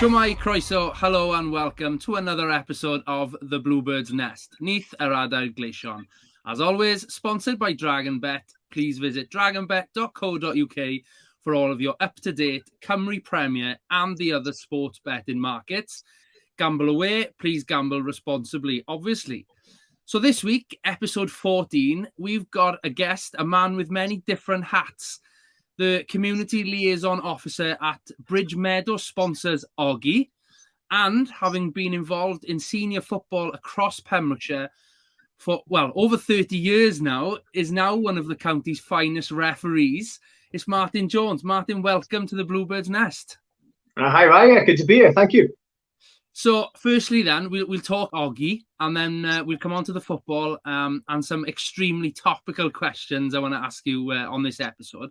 Shwmai, croeso, hello and welcome to another episode of the Bluebirds Nest, Neath yr Adair Gleision. As always, sponsored by DragonBet. Please visit dragonbet.co.uk for all of your up-to-date Cymru Premier and the other sports betting markets. Gamble away, please gamble responsibly, obviously. So this week, episode 14, we've got a guest, a man with many different hats. The community liaison officer at Bridge Meadow sponsors Oggy, and having been involved in senior football across Pembrokeshire for, over 30 years now, is now one of the county's finest referees. It's Martin Jones. Martin, welcome to the Bluebirds Nest. Hi, Ryan. Good to be here. Thank you. So, firstly, then, we'll talk Oggy, and then we'll come on to the football and some extremely topical questions I want to ask you on this episode.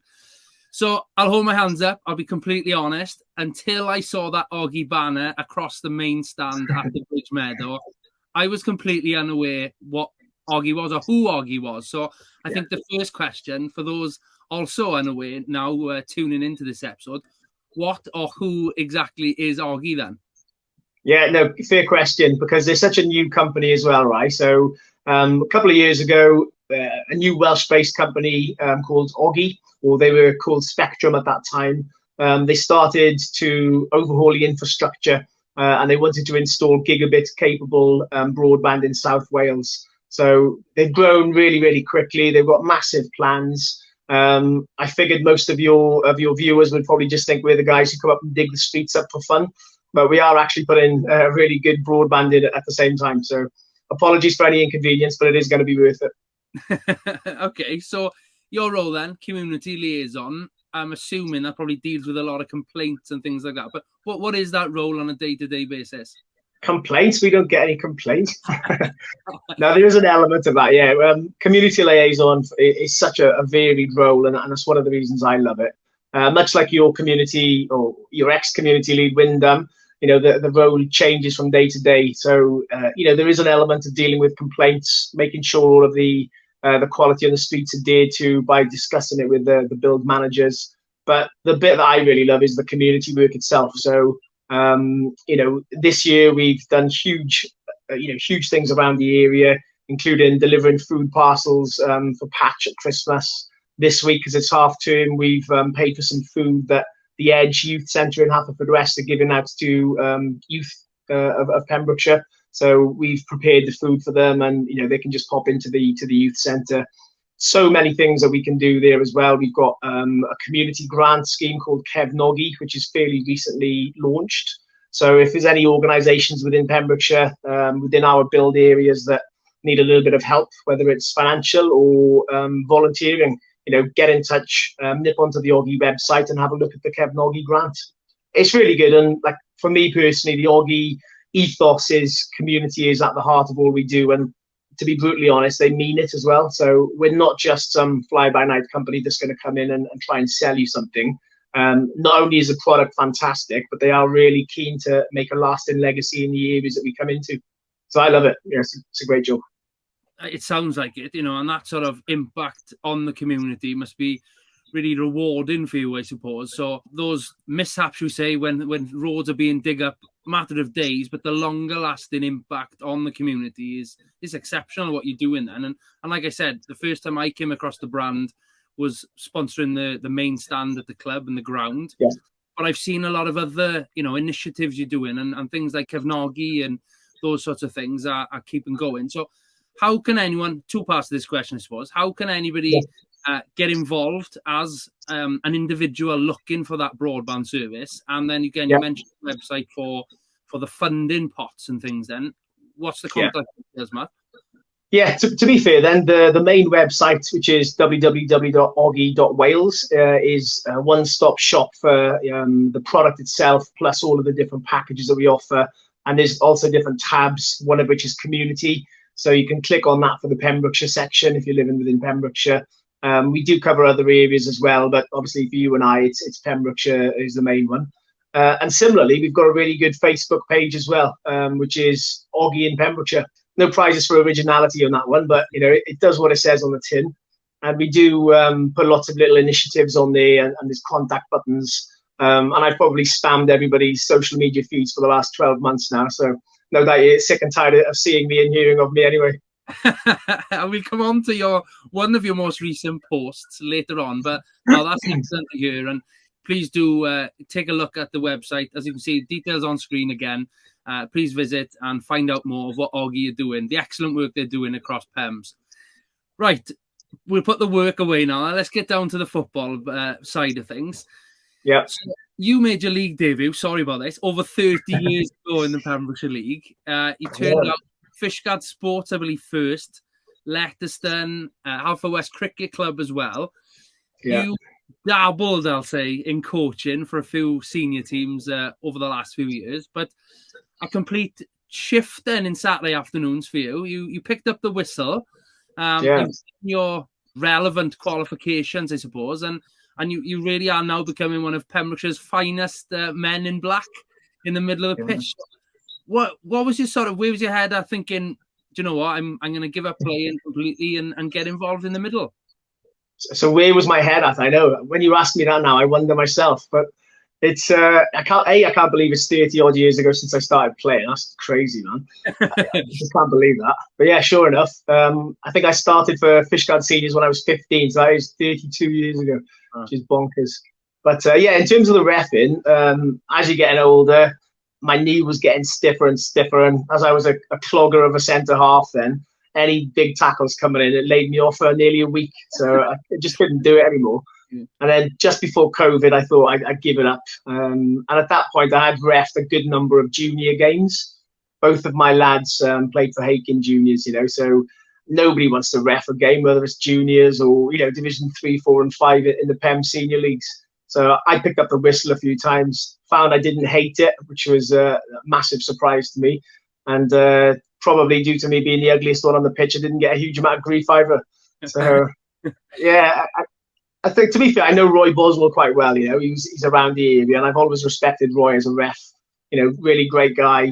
So I'll hold my hands up. I'll be completely honest. Until I saw that Oggy banner across the main stand at the Bridge Meadow, I was completely unaware what Oggy was or who Oggy was. So I think the first question for those also unaware now tuning into this episode, what or who exactly is Oggy then? Yeah, no, fair question, because they're such a new company as well, right? So a couple of years ago, a new Welsh-based company called Oggy, or they were called Spectrum at that time. They started to overhaul the infrastructure and they wanted to install gigabit-capable broadband in South Wales. So they've grown really, really quickly. They've got massive plans. I figured most of your viewers would probably just think we're the guys who come up and dig the streets up for fun, but we are actually putting really good broadband in at the same time. So apologies for any inconvenience, but it is going to be worth it. Okay, so your role then, community liaison, I'm assuming that probably deals with a lot of complaints and things like that. But what is that role on a day-to-day basis? Complaints? We don't get any complaints. Now, there is an element of that, yeah. Community liaison is such a varied role, and that's one of the reasons I love it. Much like your community or your ex-community lead, Wyndham, the role changes from day to day. So, there is an element of dealing with complaints, making sure all of the quality on the streets adhered to by discussing it with the build managers. But the bit that I really love is the community work itself. So, this year we've done huge things around the area, including delivering food parcels for Patch at Christmas. This week, because it's half term, we've paid for some food that the Edge Youth Centre in Haverfordwest are giving out to youth of Pembrokeshire. So we've prepared the food for them, and they can just pop into the youth centre. So many things that we can do there as well. We've got a community grant scheme called Cefnogi, which is fairly recently launched. So if there's any organisations within Pembrokeshire, within our build areas that need a little bit of help, whether it's financial or volunteering, get in touch, nip onto the Oggy website and have a look at the Cefnogi grant. It's really good. And like for me personally, the Oggy ethos is community is at the heart of all we do. And to be brutally honest, they mean it as well. So we're not just some fly-by-night company that's going to come in and try and sell you something. Not only is the product fantastic, but they are really keen to make a lasting legacy in the areas that we come into. So I love it. Yes, it's a great job. It sounds like it, and that sort of impact on the community must be really rewarding for you, I suppose. So those mishaps, you say, when roads are being dig up, matter of days, but the longer lasting impact on the community is exceptional what you're doing then. And like I said, the first time I came across the brand was sponsoring the main stand at the club and the ground. Yeah. But I've seen a lot of other, initiatives you're doing and things like Cefnogi and those sorts of things are keeping going. So how can anyone, two parts of this question, I suppose, how can anybody get involved as an individual looking for that broadband service? And then again, you mentioned the website for the funding pots and things then. What's the contact details, Matt? Yeah, to be fair then, the main website, which is www.oggy.wales, is a one-stop shop for the product itself, plus all of the different packages that we offer. And there's also different tabs, one of which is community. So you can click on that for the Pembrokeshire section if you're living within Pembrokeshire. We do cover other areas as well, but obviously for you and I, it's Pembrokeshire is the main one. And similarly, we've got a really good Facebook page as well, which is Oggy in Pembrokeshire. No prizes for originality on that one, but it does what it says on the tin. And we do put lots of little initiatives on there, and there's contact buttons. And I've probably spammed everybody's social media feeds for the last 12 months now. So no doubt you're sick and tired of seeing me and hearing of me anyway. We'll come on to one of your most recent posts later on, but no, that's excellent to hear. And please do take a look at the website. As you can see, details on screen again. Please visit and find out more of what Oggy are doing, the excellent work they're doing across Pems. Right, we'll put the work away now. Let's get down to the football side of things. Yeah. So you made your league debut, sorry about this, over 30 years ago in the Pembrokeshire League. You turned out Fishguard Sports, I believe, first, Letterston, Haverfordwest Cricket Club as well. Yeah. You dabbled, I'll say, in coaching for a few senior teams over the last few years, but a complete shift then in Saturday afternoons for you. You picked up the whistle, your relevant qualifications, I suppose, and you really are now becoming one of Pembrokeshire's finest men in black in the middle of the pitch. What was your where was your head at thinking, do you know what, I'm going to give up playing completely and get involved in the middle? So where was my head at? I know when you ask me that now, I wonder myself, but it's I can't believe it's 30 odd years ago since I started playing. That's crazy, man. I just can't believe that. But yeah, sure enough. I think I started for Fishguard Seniors when I was 15, so that was 32 years ago, which is bonkers. But yeah, in terms of the reffing, as you're getting older, my knee was getting stiffer and stiffer, and as I was a clogger of a centre half then, any big tackles coming in, it laid me off for nearly a week. So I just couldn't do it anymore. And then just before COVID, I thought I'd give it up. And at that point, I had reffed a good number of junior games. Both of my lads played for Hakin Juniors, so nobody wants to ref a game, whether it's juniors or, Division 3, 4 and 5 in the PEM senior leagues. So I picked up the whistle a few times, found I didn't hate it, which was a massive surprise to me. And probably due to me being the ugliest one on the pitch, I didn't get a huge amount of grief either. So, yeah, I think, to be fair, I know Roy Boswell quite well. He's around the area, and I've always respected Roy as a ref. Really great guy,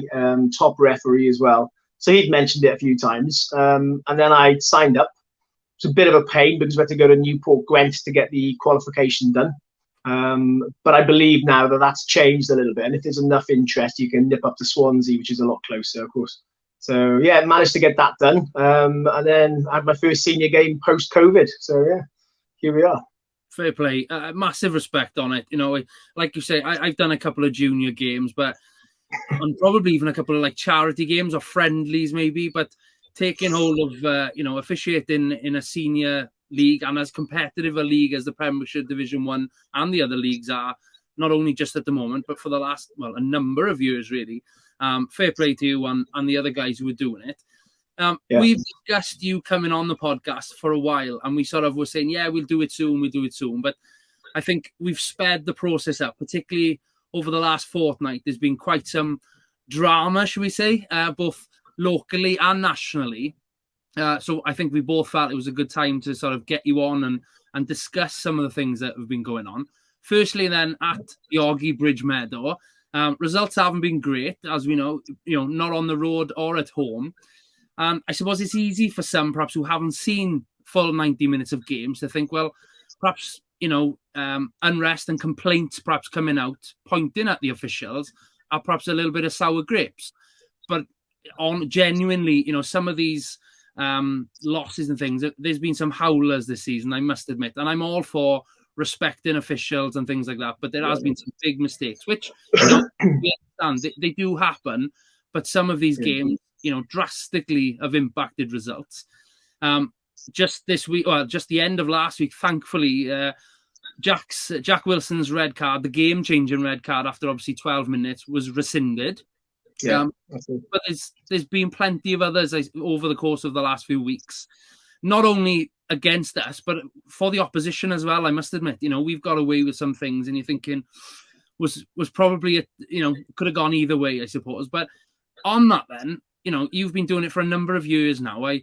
top referee as well. So he'd mentioned it a few times. And then I signed up. It's a bit of a pain because we had to go to Newport Gwent to get the qualification done. But I believe now that that's changed a little bit. And if there's enough interest, you can nip up to Swansea, which is a lot closer, of course. So, yeah, managed to get that done. And then I had my first senior game post-COVID. So, yeah, here we are. Fair play. Massive respect on it. Like you say, I've done a couple of junior games, and probably even a couple of charity games or friendlies maybe, but taking hold of, officiating in a senior league and as competitive a league as the Pembrokeshire Division 1 and the other leagues are, not only just at the moment, but for the last, a number of years really. Fair play to you and the other guys who were doing it. We've discussed you coming on the podcast for a while, and we sort of were saying, yeah, we'll do it soon. But I think we've sped the process up, particularly over the last fortnight. There's been quite some drama, should we say, both locally and nationally. So I think we both felt it was a good time to sort of get you on and discuss some of the things that have been going on. Firstly, then, at the Oggy Bridge Meadow, results haven't been great, as we know, not on the road or at home. And I suppose it's easy for some, perhaps, who haven't seen full 90 minutes of games to think, well, perhaps, unrest and complaints perhaps coming out, pointing at the officials, are perhaps a little bit of sour grapes. But genuinely, some of these losses and things, there's been some howlers this season, I must admit. And I'm all for respecting officials and things like that. But there has been some big mistakes, which we understand. They do happen. But some of these games, drastically have impacted results. Just this week, just the end of last week, thankfully, Jack Wilson's red card, the game-changing red card after obviously 12 minutes, was rescinded. But there's been plenty of others over the course of the last few weeks, not only against us, but for the opposition as well, I must admit. We've got away with some things, and you're thinking was probably, could have gone either way, I suppose. But on that then, you've been doing it for a number of years now. I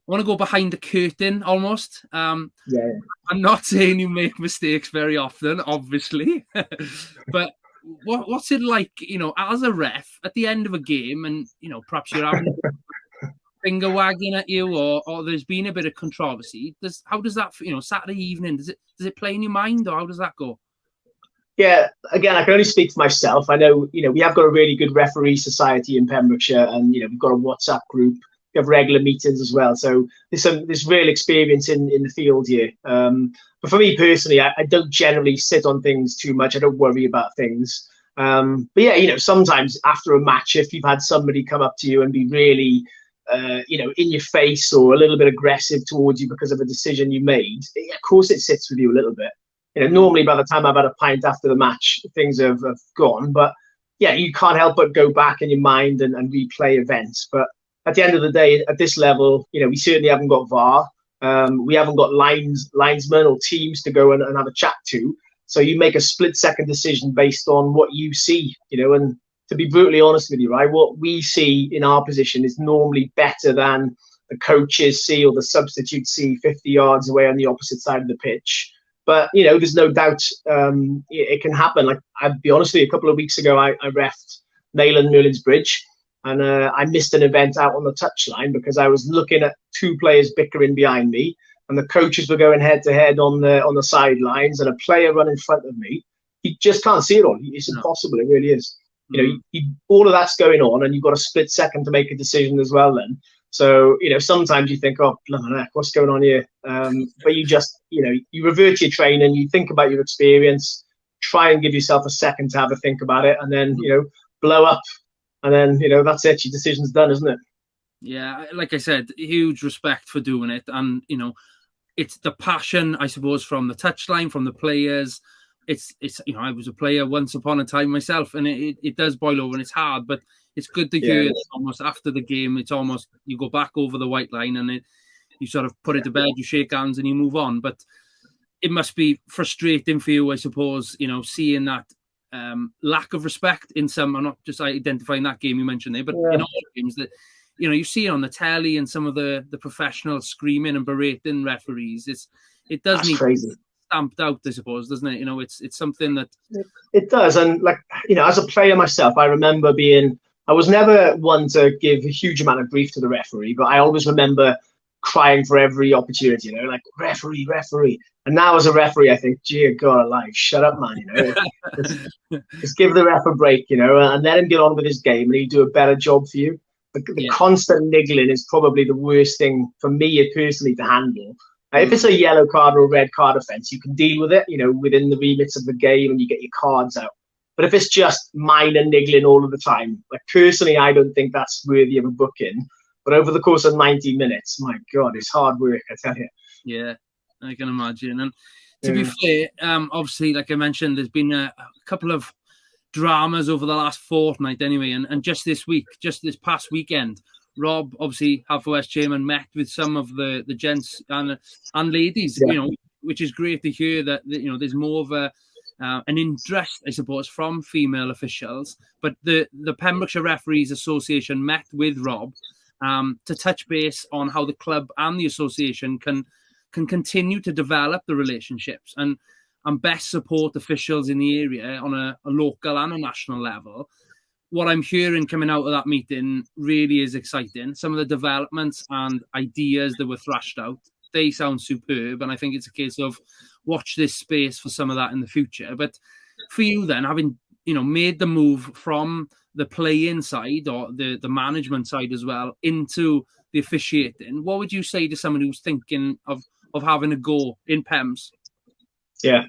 want to go behind the curtain almost. I'm not saying you make mistakes very often, obviously, but what's it like, as a ref at the end of a game, and perhaps you're having a finger wagging at you, or there's been a bit of controversy. How does that, Saturday evening, does it play in your mind, or how does that go? Yeah, again, I can only speak for myself. I know, we have got a really good referee society in Pembrokeshire, and we've got a WhatsApp group. We have regular meetings as well. So there's real experience in the field here. But for me personally, I don't generally sit on things too much. I don't worry about things. But yeah, sometimes after a match, if you've had somebody come up to you and be really, in your face or a little bit aggressive towards you because of a decision you made, of course it sits with you a little bit. Normally by the time I've had a pint after the match, things have gone. But yeah, you can't help but go back in your mind and replay events. But at the end of the day, at this level, we certainly haven't got VAR. We haven't got linesmen or teams to go and have a chat to. So you make a split-second decision based on what you see, and to be brutally honest with you, right, what we see in our position is normally better than the coaches see or the substitutes see 50 yards away on the opposite side of the pitch. But, there's no doubt it can happen. Like, I'll be honest with you, a couple of weeks ago, I reffed Neyland Merlin's Bridge, and I missed an event out on the touchline because I was looking at two players bickering behind me, and the coaches were going head-to-head on the sidelines, and a player run in front of me. You just can't see it all. It's impossible. It really is. All of that's going on, and you've got a split second to make a decision as well then. So, sometimes you think, oh, blimey, what's going on here? But you just, you revert your training, you think about your experience, try and give yourself a second to have a think about it, and then, blow up. And then, that's it. Your decision's done, isn't it? Yeah, like I said, huge respect for doing it. And, it's the passion, I suppose, from the touchline, from the players. It's I was a player once upon a time myself, and it does boil over and it's hard, but it's good to hear that almost after the game, it's almost you go back over the white line and you sort of put it to bed, you shake hands and you move on. But it must be frustrating for you, I suppose, seeing that lack of respect in some. I'm not just identifying that game you mentioned there, but in all games that you see it on the telly and some of the professionals screaming and berating referees. It does That's need crazy. Stamped out, I suppose, doesn't it? It's something that it does. And like, as a player myself, I remember I was never one to give a huge amount of grief to the referee, but I always remember crying for every opportunity, like referee. And now as a referee, I think, dear God alive, shut up, man, just give the ref a break, and let him get on with his game and he'll do a better job for you. The constant niggling is probably the worst thing for me personally to handle. If it's a yellow card or a red card offence, you can deal with it, within the remits of the game and you get your cards out. But if it's just minor niggling all of the time, like personally, I don't think that's worthy of a booking. But over the course of 90 minutes, my God, it's hard work, I tell you. Yeah, I can imagine. And to be fair, obviously, like I mentioned, there's been a couple of dramas over the last fortnight anyway. And just this past weekend, Rob, obviously, Haverfordwest chairman, met with some of the gents and ladies, which is great to hear that, there's more of an interest, I suppose, from female officials. But the Pembrokeshire Referees Association met with Rob to touch base on how the club and the association can continue to develop the relationships and best support officials in the area on a local and a national level. What I'm hearing coming out of that meeting really is exciting. Some of the developments and ideas that were thrashed out, they sound superb. And I think it's a case of watch this space for some of that in the future. But for you then, having, made the move from the play-in side or the management side as well into the officiating, what would you say to someone who's thinking of having a go in PEMS? Yeah,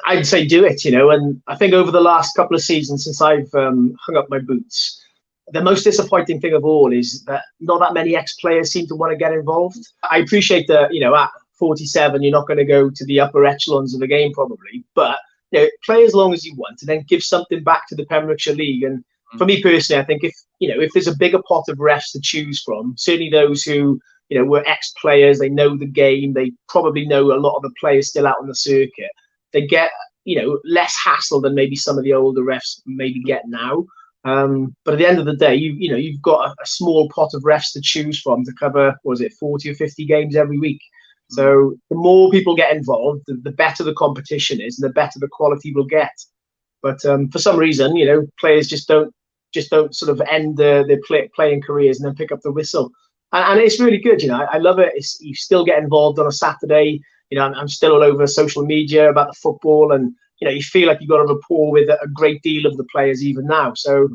I'd say do it, and I think over the last couple of seasons since I've hung up my boots, the most disappointing thing of all is that not that many ex-players seem to want to get involved. I appreciate that, at 47, you're not going to go to the upper echelons of the game probably, but play as long as you want and then give something back to the Pembrokeshire League. And for me personally, I think if there's a bigger pot of refs to choose from, certainly those who, were ex-players, they know the game, they probably know a lot of the players still out on the circuit, they get, less hassle than maybe some of the older refs maybe get now. But at the end of the day, you've got a small pot of refs to choose from to cover, 40 or 50 games every week. So the more people get involved, the better the competition is, and the better the quality we'll get. But for some reason, players just don't sort of end their playing careers and then pick up the whistle. And it's really good, I love it. You still get involved on a Saturday. I'm still all over social media about the football, and you feel like you've got a rapport with a great deal of the players even now. So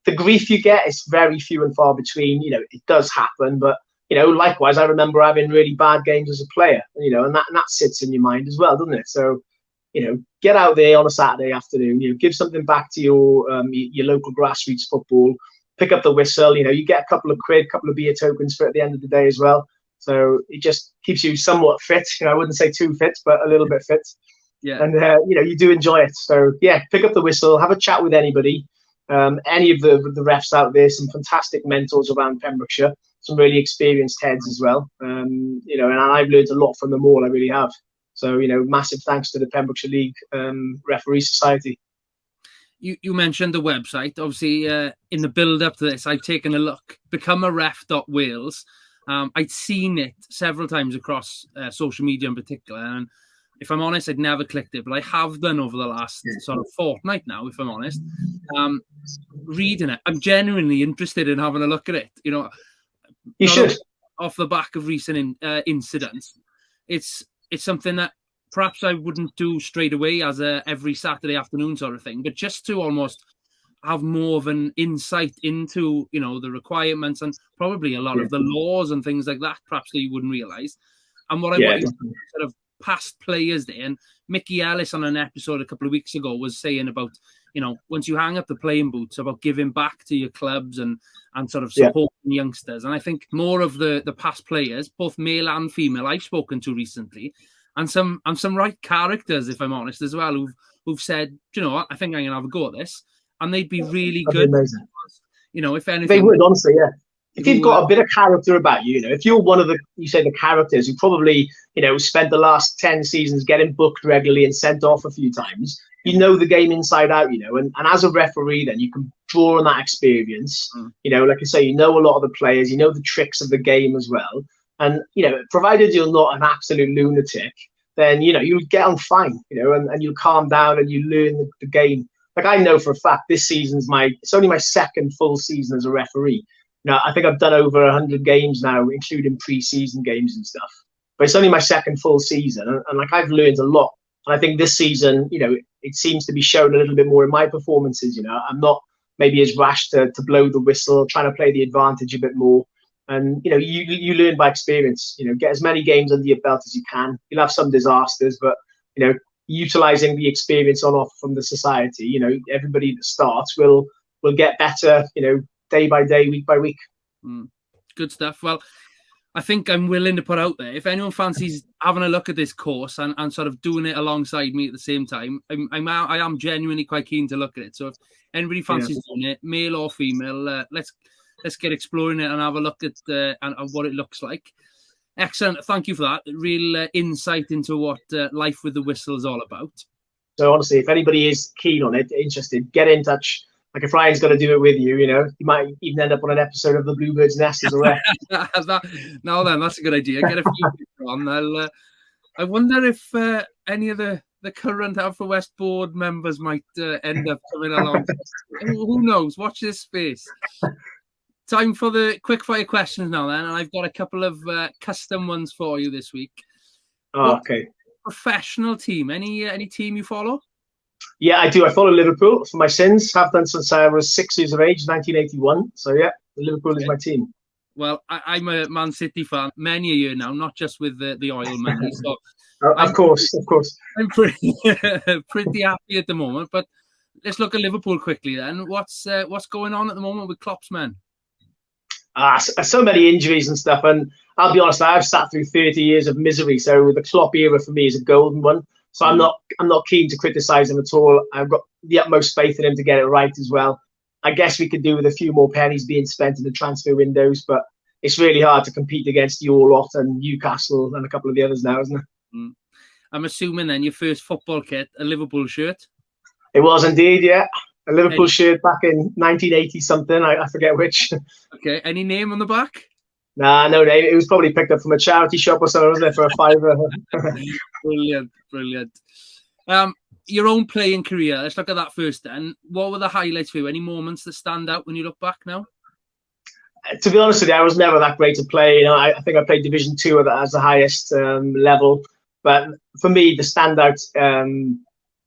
the grief you get is very few and far between. It does happen, but likewise, I remember having really bad games as a player, and that sits in your mind as well, doesn't it? So, get out there on a Saturday afternoon, give something back to your local grassroots football, pick up the whistle, you get a couple of quid, couple of beer tokens for it at the end of the day as well. So it just keeps you somewhat fit. I wouldn't say too fit, but a little bit fit. Yeah. And, you do enjoy it. So, yeah, pick up the whistle, have a chat with anybody. Any of the refs out there, some fantastic mentors around Pembrokeshire, some really experienced heads as well. And I've learned a lot from them all. I really have. So, massive thanks to the Pembrokeshire League Referee Society. You mentioned the website. Obviously, in the build-up to this, I've taken a look. Becomearef.wales. I'd seen it several times across social media in particular. And if I'm honest, I'd never clicked it, but I have done over the last sort of fortnight now, if I'm honest. Reading it, I'm genuinely interested in having a look at it. You should. Off the back of recent incidents, it's something that perhaps I wouldn't do straight away as a every Saturday afternoon sort of thing, but just to almost have more of an insight into, the requirements and probably a lot of the laws and things like that, perhaps that you wouldn't realise. And what I wanted to sort of past players there, and Mickey Ellis on an episode a couple of weeks ago was saying about, once you hang up the playing boots, about giving back to your clubs and sort of supporting youngsters. And I think more of the past players, both male and female, I've spoken to recently, and some right characters, if I'm honest, as well, who've said, you know what, I think I'm gonna have a go at this, and they'd be really good. If anything, they would, honestly, yeah. If you've got a bit of character about you, if you're one of the characters who probably, spent the last 10 seasons getting booked regularly and sent off a few times, the game inside out, and as a referee, then you can draw on that experience. Like I say, a lot of the players, the tricks of the game as well. And, provided you're not an absolute lunatic, then, you'll get on fine, and you'll calm down and you learn the game. Like I know for a fact this season's it's only my second full season as a referee. I think I've done over 100 games now, including pre-season games and stuff. But it's only my second full season, and like I've learned a lot. And I think this season, it seems to be shown a little bit more in my performances. I'm not maybe as rash to blow the whistle, trying to play the advantage a bit more. And you learn by experience. Get as many games under your belt as you can. You'll have some disasters, but utilizing the experience on offer from the society. Everybody that starts will get better. Day by day, week by week. Good stuff. Well, I think I'm willing to put out there, if anyone fancies having a look at this course and sort of doing it alongside me at the same time, I am genuinely quite keen to look at it. So if anybody fancies doing it, male or female, let's get exploring it and have a look at what it looks like. Excellent. Thank you for that. Real insight into what life with the whistle is all about. So honestly, if anybody is keen on it, interested, get in touch. Like if Ryan's going to do it with you, you might even end up on an episode of the Bluebirds Nest as well. Now then, that's a good idea. Get a few people on. I wonder if any of the current Alpha West board members might end up coming along. Who knows? Watch this space. Time for the quick fire questions now then, and I've got a couple of custom ones for you this week. Oh, okay. Professional team. Any team you follow? Yeah, I do. I follow Liverpool for my sins. Have done since I was 6 years of age, 1981. So yeah, Liverpool is my team. Well, I'm a Man City fan many a year now, not just with the oil money. So of course. I'm pretty happy at the moment. But let's look at Liverpool quickly then. What's going on at the moment with Klopp's men? So many injuries and stuff. And I'll be honest, I've sat through 30 years of misery. So the Klopp era for me is a golden one. So I'm not keen to criticise him at all. I've got the utmost faith in him to get it right as well. I guess we could do with a few more pennies being spent in the transfer windows, but it's really hard to compete against your lot and Newcastle and a couple of the others now, isn't it? I'm assuming then your first football kit, a Liverpool shirt? It was indeed, yeah. A Liverpool shirt back in 1980 something. I forget which. Okay. Any name on the back? Nah, no name. It was probably picked up from a charity shop or something, wasn't it, for a £5? Brilliant. Your own playing career. Let's look at that first then. What were the highlights for you? Any moments that stand out when you look back now? To be honest with you, I was never that great to play. I think I played Division 2 as the highest level. But for me, the standout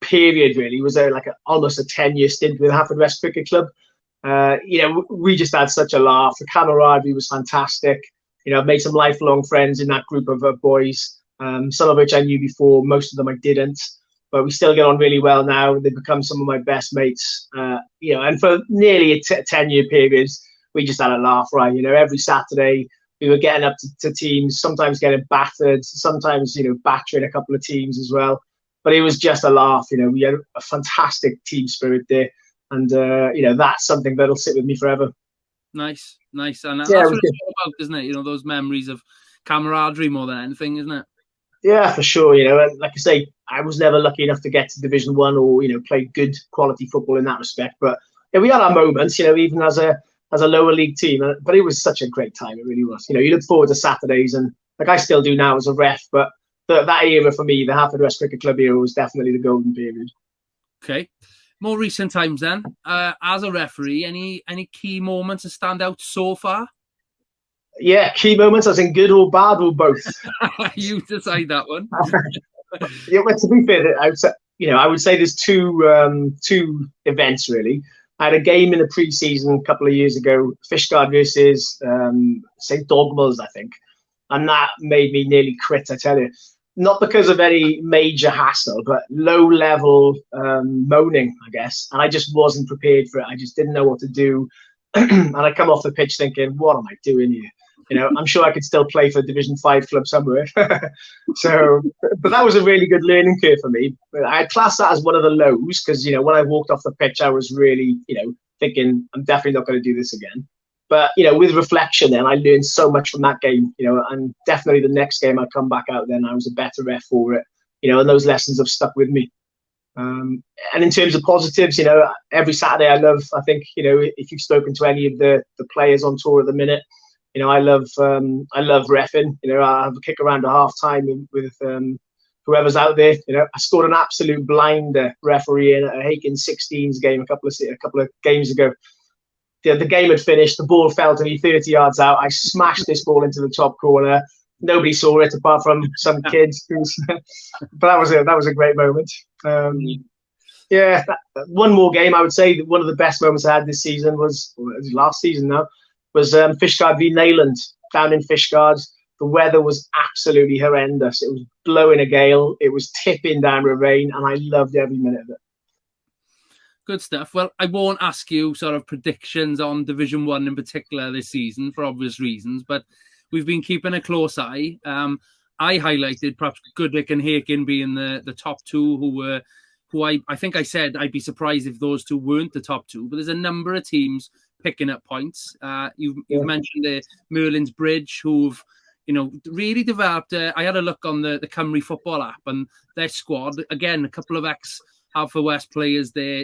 period really was almost a 10-year stint with Haverfordwest Cricket Club. We just had such a laugh. The camaraderie was fantastic. I've made some lifelong friends in that group of boys, some of which I knew before, most of them I didn't, but we still get on really well now. They've become some of my best mates, and for nearly a 10-year period, we just had a laugh, right? Every Saturday we were getting up to teams, sometimes getting battered, sometimes, battering a couple of teams as well. But it was just a laugh. We had a fantastic team spirit there. And, that's something that'll sit with me forever. Nice. And that's what it's all about, isn't it? Those memories of camaraderie more than anything, isn't it? Yeah, for sure. And like I say, I was never lucky enough to get to Division 1 or, play good quality football in that respect. But we had our moments, even as a lower league team. But it was such a great time. It really was. You look forward to Saturdays, and like I still do now as a ref. But that era for me, the Haverfordwest Cricket Club era, was definitely the golden period. Okay. More recent times then, as a referee, any key moments that stand out so far? Yeah, key moments as in good or bad or both. You decide that one. Yeah, well, to be fair, I would say there's two events really. I had a game in the pre-season a couple of years ago, Fishguard versus St Dogmell's, I think, and that made me nearly quit. I tell you. Not because of any major hassle, but low-level moaning, I guess. And I just wasn't prepared for it. I just didn't know what to do. And I come off the pitch thinking, what am I doing here? I'm sure I could still play for a Division 5 club somewhere. But that was a really good learning curve for me. I'd class that as one of the lows because, when I walked off the pitch, I was really, thinking, I'm definitely not going to do this again. But, with reflection then, I learned so much from that game, and definitely the next game I come back out then, I was a better ref for it, and those lessons have stuck with me. And in terms of positives, every Saturday I think, if you've spoken to any of the players on tour at the minute, I love reffing. I have a kick around at half time with whoever's out there. I scored an absolute blinder refereeing a Haken 16s game a couple of games ago. The game had finished. The ball fell to me 30 yards out. I smashed this ball into the top corner. Nobody saw it apart from some kids. But that was a great moment. One more game. I would say that one of the best moments I had this season was last season now. Was Fishguard v Neyland down in Fishguard. The weather was absolutely horrendous. It was blowing a gale. It was tipping down with rain, and I loved every minute of it. Good stuff. Well, I won't ask you sort of predictions on Division 1 in particular this season for obvious reasons, but we've been keeping a close eye. I highlighted perhaps Goodwick and Haken being the top two who I think I said I'd be surprised if those two weren't the top two, but there's a number of teams picking up points. You've mentioned the Merlin's Bridge, who've really developed. I had a look on the Cymru football app and their squad. Again, a couple of Haverfordwest players there,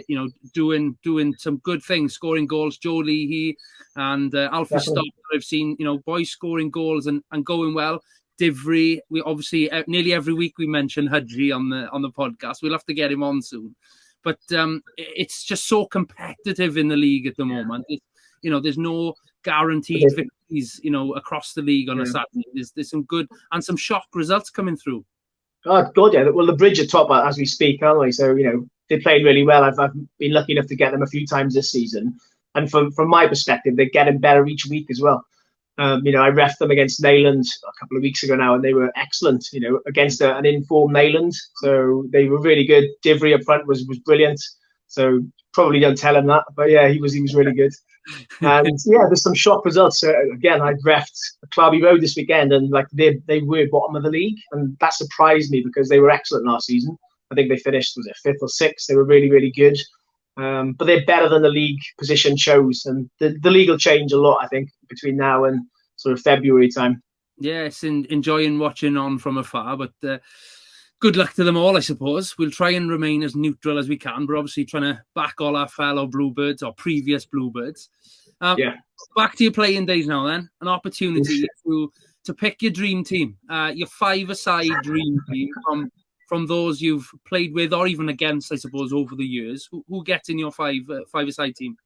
doing some good things, scoring goals. Joe Leahy and Alfred Stock. I've seen, boys scoring goals and going well. Divry, we obviously nearly every week we mention Hudgy on the podcast. We'll have to get him on soon. But it's just so competitive in the league at the moment. There's no guaranteed victories, across the league on a Saturday. There's some good and some shock results coming through. Oh, God, yeah. Well, the Bridge are top as we speak, aren't they? So, they're playing really well. I've been lucky enough to get them a few times this season. And from my perspective, they're getting better each week as well. I refed them against Neyland a couple of weeks ago now, and they were excellent, against an informed Neyland. So they were really good. Divry up front was brilliant. So probably don't tell him that. But, yeah, he was really good. And, there's some shock results. Again, I refed Clarby Road this weekend, and they were bottom of the league. And that surprised me because they were excellent last season. I think they finished, was it 5th or 6th? They were really, really good. But they're better than the league position shows. And the league will change a lot, I think, between now and sort of February time. Yes, enjoying watching on from afar. But good luck to them all, I suppose. We'll try and remain as neutral as we can. But obviously trying to back all our fellow Bluebirds or previous Bluebirds. Back to your playing days now then. An opportunity to pick your dream team. Your five-a-side dream team from those you've played with or even against, I suppose, over the years. Who gets in your five-a-side team?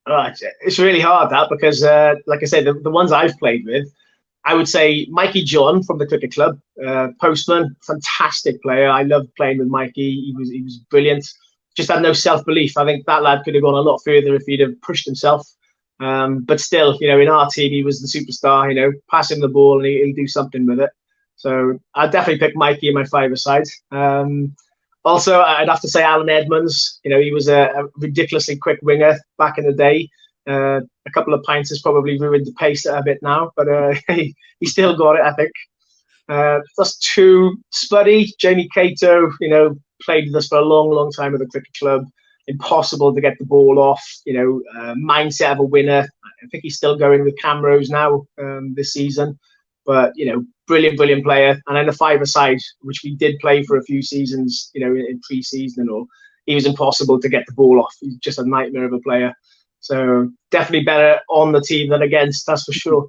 Right, it's really hard that because, like I said, the ones I've played with, I would say Mikey John from the cricket club, postman, fantastic player. I loved playing with Mikey. He was brilliant. Just had no self-belief. I think that lad could have gone a lot further if he'd have pushed himself. But still, in our team, he was the superstar. Pass him the ball and he'll do something with it. So I'd definitely pick Mikey in my five-a-side. Also, I'd have to say Alan Edmonds. He was a ridiculously quick winger back in the day. A couple of pints has probably ruined the pace a bit now, but he still got it, I think. Plus two, Spuddy, Jamie Cato, played with us for a long, long time at the cricket club. Impossible to get the ball off, mindset of a winner. I think he's still going with Camrose now this season. But, brilliant, brilliant player. And then the five-a-side, which we did play for a few seasons, in pre-season and all, he was impossible to get the ball off. He's just a nightmare of a player. So definitely better on the team than against, that's for sure.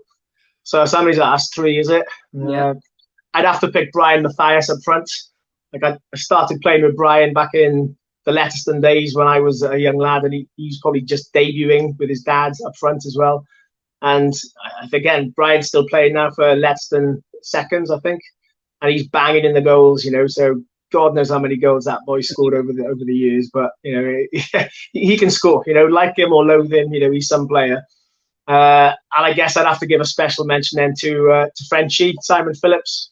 So somebody's asked three, is it? Yeah. I'd have to pick Brian Mathias up front. I started playing with Brian back in the Letterston days when I was a young lad, and he's probably just debuting with his dad up front as well. And again, Brian's still playing now for Letterston Seconds, I think, and he's banging in the goals. So God knows how many goals that boy scored over the years, but he can score. Like him or loathe him, he's some player. And I guess I'd have to give a special mention then to Frenchie, Simon Phillips.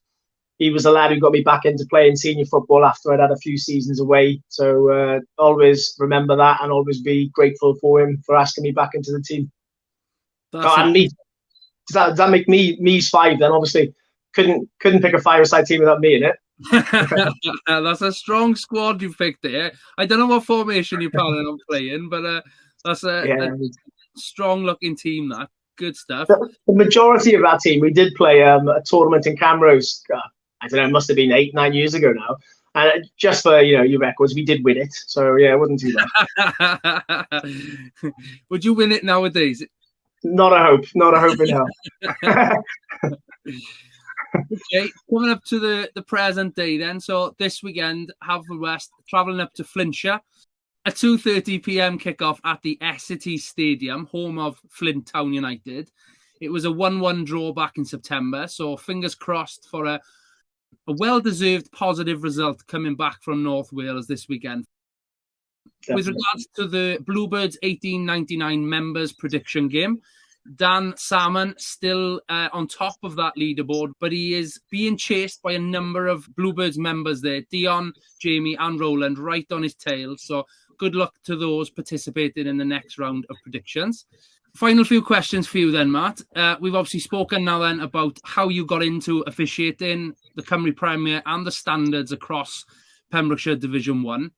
He was the lad who got me back into playing senior football after I'd had a few seasons away. So always remember that and always be grateful for him for asking me back into the team. And me, does that make me's five then? Obviously, couldn't pick a five-a-side team without me in it. That's a strong squad you picked there. I don't know what formation you're planning on playing, but that's a strong-looking team. That good stuff. The majority of that team, we did play a tournament in Camrose. I don't know, it must have been 8-9 years ago now. And just for your records, we did win it. So yeah, it wasn't too bad. Would you win it nowadays? Not a hope in hell. Okay, coming up to the present day then. So this weekend, Haverfordwest travelling up to Flintshire. A 2:30 p.m. kickoff at the Essity Stadium, home of Flint Town United. It was a 1-1 draw back in September, so fingers crossed for a well-deserved positive result coming back from North Wales this weekend. Definitely. With regards to the Bluebirds 1899 members prediction game, Dan Salmon still on top of that leaderboard, but he is being chased by a number of Bluebirds members there, Dion, Jamie and Roland, right on his tail. So good luck to those participating in the next round of predictions. Final few questions for you then, Matt. We've obviously spoken now then about how you got into officiating the Cymru Premier and the standards across Pembrokeshire Division 1.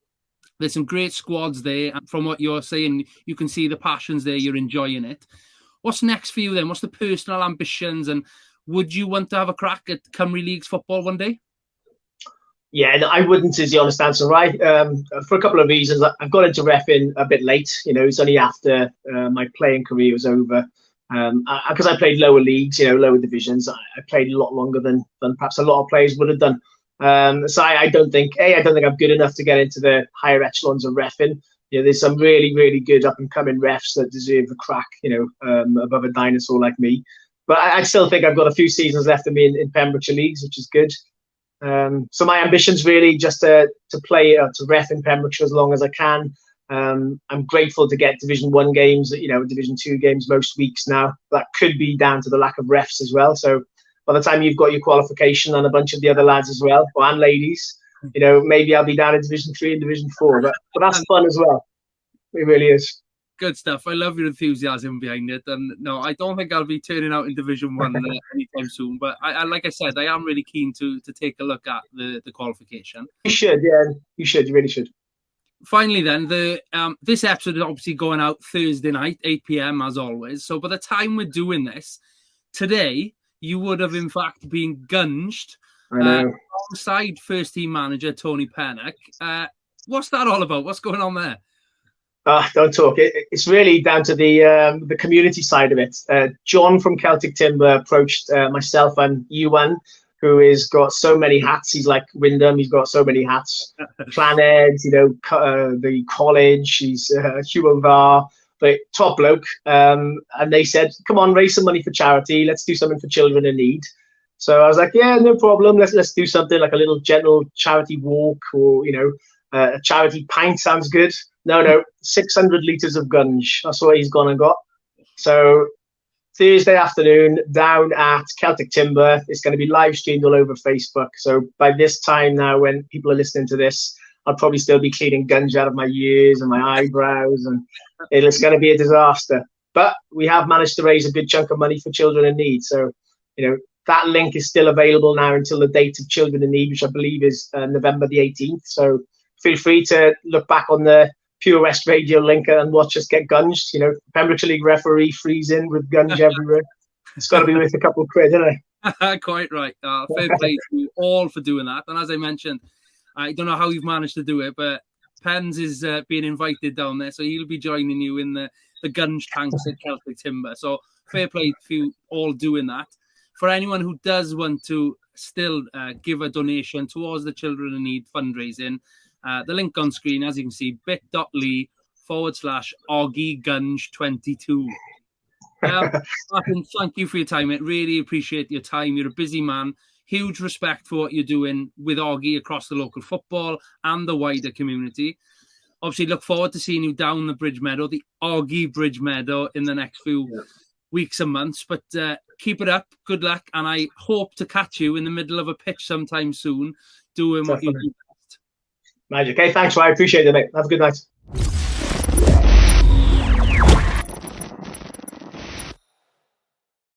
There's some great squads there. And from what you're saying, you can see the passions there. You're enjoying it. What's next for you then? What's the personal ambitions? And would you want to have a crack at Cymru League's football one day? Yeah, I wouldn't is the honest answer, right? For a couple of reasons. I've got into reffing a bit late. It's only after my playing career was over. Because I played lower leagues, lower divisions. I played a lot longer than perhaps a lot of players would have done. So I don't think I'm good enough to get into the higher echelons of reffing. There's some really, really good up-and-coming refs that deserve the crack, above a dinosaur like me. But I still think I've got a few seasons left of me in Pembrokeshire leagues, which is good. So my ambition's really just to play, to ref in Pembrokeshire as long as I can. I'm grateful to get Division 1 games, Division 2 games most weeks now. That could be down to the lack of refs as well. So by the time you've got your qualification and a bunch of the other lads as well, and ladies, maybe I'll be down in Division 3 and Division 4. But that's fun as well. It really is. Good stuff. I love your enthusiasm behind it. And no, I don't think I'll be turning out in Division 1 anytime soon. But I like I said, I am really keen to take a look at the qualification. You should, yeah. You should. You really should. Finally, then, this episode is obviously going out Thursday night, 8 p.m. as always. So by the time we're doing this, today, you would have, in fact, been gunged alongside first-team manager Tony Pennock. What's that all about? What's going on there? Don't talk. It's really down to the community side of it. John from Celtic Timber approached myself and Ewan, who has got so many hats. He's like Wyndham. He's got so many hats. Planed, the college. He's Hugh Var, but top bloke. And they said, come on, raise some money for charity. Let's do something for children in need. So I was like, yeah, no problem. Let's do something like a little gentle charity walk, or a charity pint sounds good. No, 600 litres of gunge. That's what he's gone and got. So Thursday afternoon down at Celtic Timber. It's going to be live streamed all over Facebook. So by this time now, when people are listening to this, I'll probably still be cleaning gunge out of my ears and my eyebrows, and it's going to be a disaster. But we have managed to raise a good chunk of money for children in need. So, that link is still available now until the date of Children in Need, which I believe is November the 18th. So feel free to look back on the Pure West Radio link and watch us get gunged. Pembrokeshire League referee freezing with gunge everywhere. It's got to be worth a couple of quid, isn't it? Quite right. Fair play to you all for doing that. And as I mentioned, I don't know how you've managed to do it, but Pens is being invited down there, so he'll be joining you in the gunge tanks at Celtic Timber. So fair play to you all doing that. For anyone who does want to still give a donation towards the Children in Need fundraising, the link on screen, as you can see, bit.ly/OggieGunge22. Martin, thank you for your time. I really appreciate your time. You're a busy man. Huge respect for what you're doing with Oggie across the local football and the wider community. Obviously, look forward to seeing you down the Bridge Meadow, the Oggie Bridge Meadow, in the next few weeks and months. But keep it up. Good luck. And I hope to catch you in the middle of a pitch sometime soon doing what you do best. Magic. Okay, thanks, Ryan. I appreciate it, mate. Have a good night.